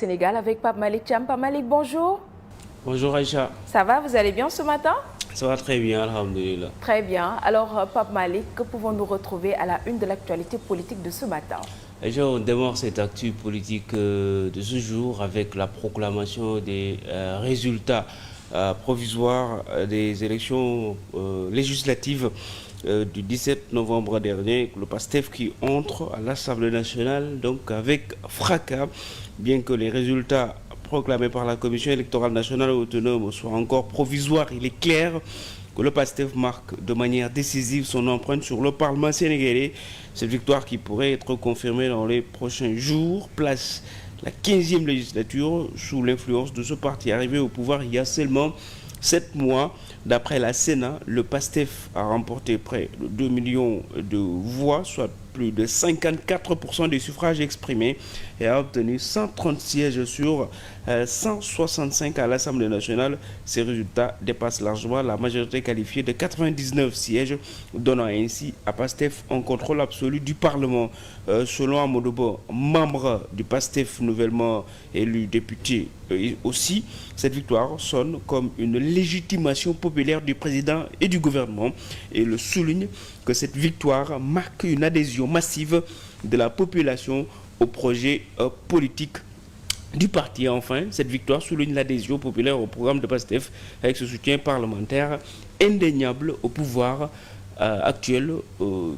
Sénégal avec Pape Malick Thiam. Pape Malick, bonjour. Bonjour Aïcha. Ça va, vous allez bien ce matin? Ça va très bien, alhamdoulilah. Très bien. Alors, Pape Malick, que pouvons-nous retrouver à la une de l'actualité politique de ce matin? Aïcha, on démarre cette actu politique de ce jour avec la proclamation des résultats provisoires des élections législatives du 17 novembre dernier, le PASTEF qui entre à l'Assemblée nationale donc avec fracas, bien que les résultats proclamés par la Commission électorale nationale autonome soient encore provisoires. Il est clair que le PASTEF marque de manière décisive son empreinte sur le Parlement sénégalais. Cette victoire qui pourrait être confirmée dans les prochains jours place la 15e législature sous l'influence de ce parti arrivé au pouvoir il y a seulement 7 mois. D'après la Sénat, le PASTEF a remporté près de 2 millions de voix, soit plus de 54% des suffrages exprimés, et a obtenu 130 sièges sur 165 à l'Assemblée nationale. Ces résultats dépassent largement la majorité qualifiée de 99 sièges, donnant ainsi à PASTEF un contrôle absolu du Parlement. Selon Amodobo, membre du PASTEF nouvellement élu député aussi, cette victoire sonne comme une légitimation populaire du président et du gouvernement, et le souligne que cette victoire marque une adhésion massive de la population au projet politique du parti. Enfin, cette victoire souligne l'adhésion populaire au programme de PASTEF avec ce soutien parlementaire indéniable au pouvoir actuel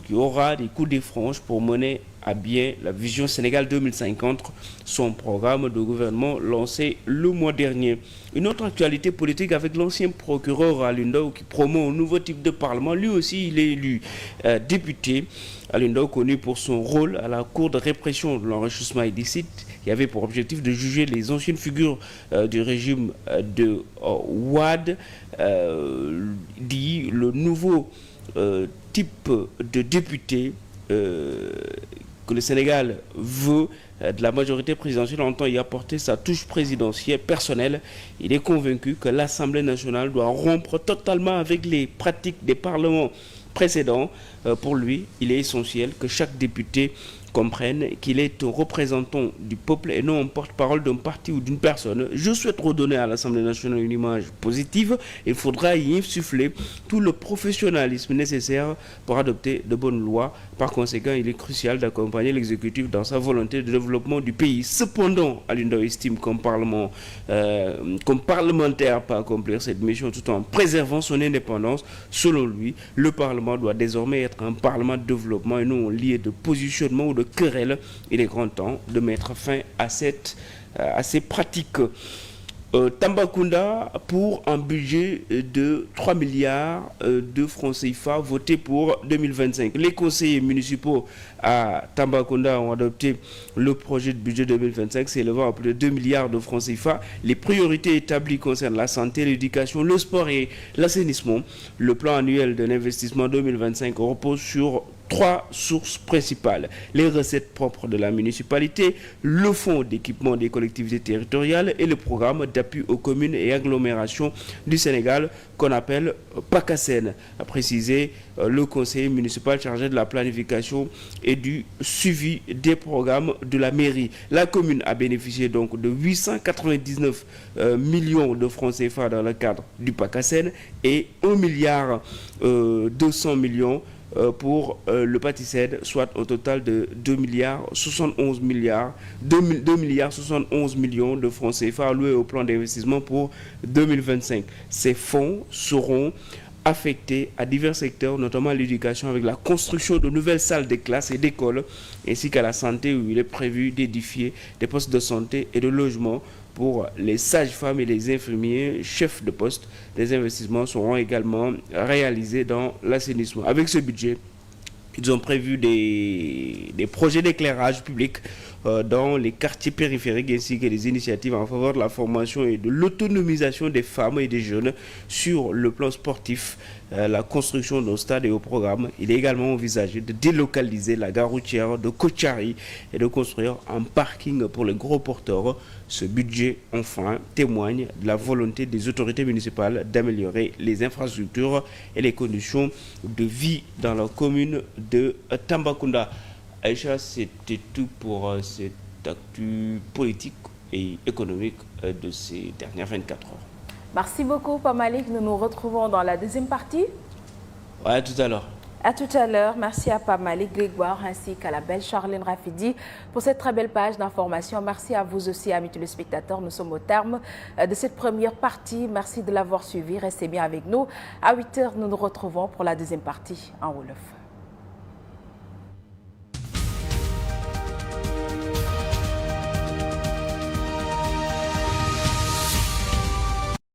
qui aura des coups de franche pour mener à bien la vision Sénégal 2050, son programme de gouvernement lancé le mois dernier. Une autre actualité politique avec l'ancien procureur Alioune Ndao qui promeut un nouveau type de parlement. Lui aussi, il est élu député. Alioune Ndao, connu pour son rôle à la Cour de répression de l'enrichissement illicite, qui avait pour objectif de juger les anciennes figures du régime de Wade, dit le nouveau type de député que le Sénégal veut de la majorité présidentielle entend y apporter sa touche présidentielle personnelle. Il est convaincu que l'Assemblée nationale doit rompre totalement avec les pratiques des parlements précédents. Pour lui, il est essentiel que chaque député comprenne qu'il est un représentant du peuple et non un porte-parole d'un parti ou d'une personne. Je souhaite redonner à l'Assemblée nationale une image positive. Il faudra y insuffler tout le professionnalisme nécessaire pour adopter de bonnes lois. Par conséquent, il est crucial d'accompagner l'exécutif dans sa volonté de développement du pays. Cependant, Alioune Ndao estime comme parlementaire peut accomplir cette mission tout en préservant son indépendance. Selon lui, le Parlement doit désormais être un Parlement de développement et non un lieu de positionnement ou de querelle. Il est grand temps de mettre fin à ces pratiques. Tambacounda pour un budget de 3 milliards de francs CFA voté pour 2025. Les conseillers municipaux à Tambacounda ont adopté le projet de budget 2025 s'élevant à plus de 2 milliards de francs CFA. Les priorités établies concernent la santé, l'éducation, le sport et l'assainissement. Le plan annuel de l'investissement 2025 repose sur 3 sources principales: les recettes propres de la municipalité, le fonds d'équipement des collectivités territoriales et le programme d'appui aux communes et agglomérations du Sénégal qu'on appelle PACASEN, a précisé le conseiller municipal chargé de la planification et du suivi des programmes de la mairie. La commune a bénéficié donc de 899 millions de francs CFA dans le cadre du PACASEN et 1 milliard 200 millions pour le PATICED, soit au total de 2 milliards 71 millions de francs CFA alloués au plan d'investissement pour 2025. Ces fonds seront affectés à divers secteurs, notamment à l'éducation avec la construction de nouvelles salles de classe et d'écoles, ainsi qu'à la santé où il est prévu d'édifier des postes de santé et de logement pour les sages-femmes et les infirmiers chefs de poste. Les investissements seront également réalisés dans l'assainissement. Avec ce budget, ils ont prévu des projets d'éclairage public dans les quartiers périphériques ainsi que des initiatives en faveur de la formation et de l'autonomisation des femmes et des jeunes sur le plan sportif, la construction d'un stade et au programme. Il est également envisagé de délocaliser la gare routière de Kotiari et de construire un parking pour les gros porteurs. Ce budget, enfin, témoigne de la volonté des autorités municipales d'améliorer les infrastructures et les conditions de vie dans la commune de Tambacounda. Aïcha, c'était tout pour cette actu politique et économique de ces dernières 24 heures. Merci beaucoup, Pape Malick. Nous nous retrouvons dans la deuxième partie. Ouais, à tout à l'heure. À tout à l'heure. Merci à Pape Malick Grégoire ainsi qu'à la belle Charlène Rafidi pour cette très belle page d'information. Merci à vous aussi, amis téléspectateurs. Nous sommes au terme de cette première partie. Merci de l'avoir suivi. Restez bien avec nous. À 8 h, nous nous retrouvons pour la deuxième partie en Wolof.